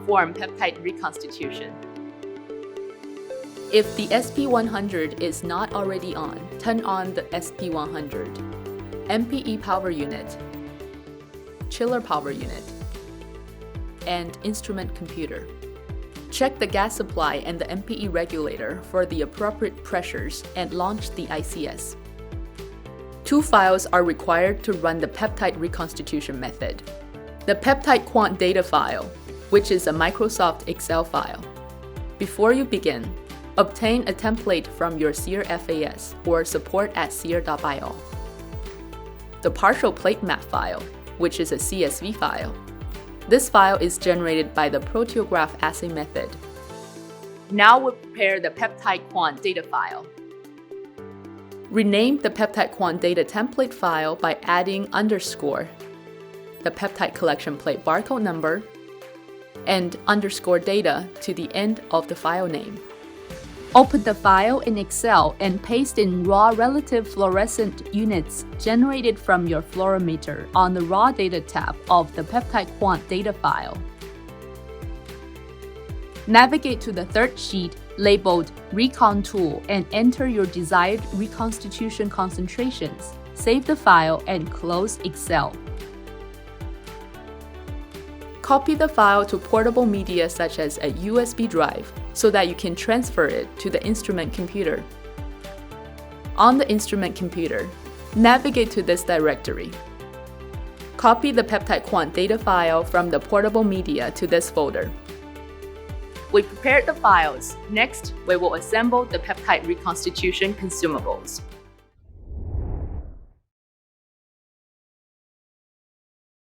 perform peptide reconstitution. If the SP100 is not already on, turn on the SP100, MPE power unit, chiller power unit, and instrument computer. Check the gas supply and the MPE regulator for the appropriate pressures and launch the ICS. Two files are required to run the peptide reconstitution method. The Peptide Quant data file, which is a Microsoft Excel file. Before you begin, obtain a template from your Seer FAS or support@seer.io. The partial plate map file, which is a CSV file. This file is generated by the Proteograph Assay method. Now we'll prepare the Peptide Quant data file. Rename the Peptide Quant data template file by adding underscore, the peptide collection plate barcode number, and underscore data to the end of the file name. Open the file in Excel and paste in raw relative fluorescent units generated from your fluorometer on the Raw Data tab of the Peptide Quant data file. Navigate to the third sheet labeled Recon Tool and enter your desired reconstitution concentrations. Save the file and close Excel. Copy the file to portable media such as a USB drive so that you can transfer it to the instrument computer. On the instrument computer, navigate to this directory. Copy the Peptide Quant data file from the portable media to this folder. We prepared the files. Next, we will assemble the peptide reconstitution consumables.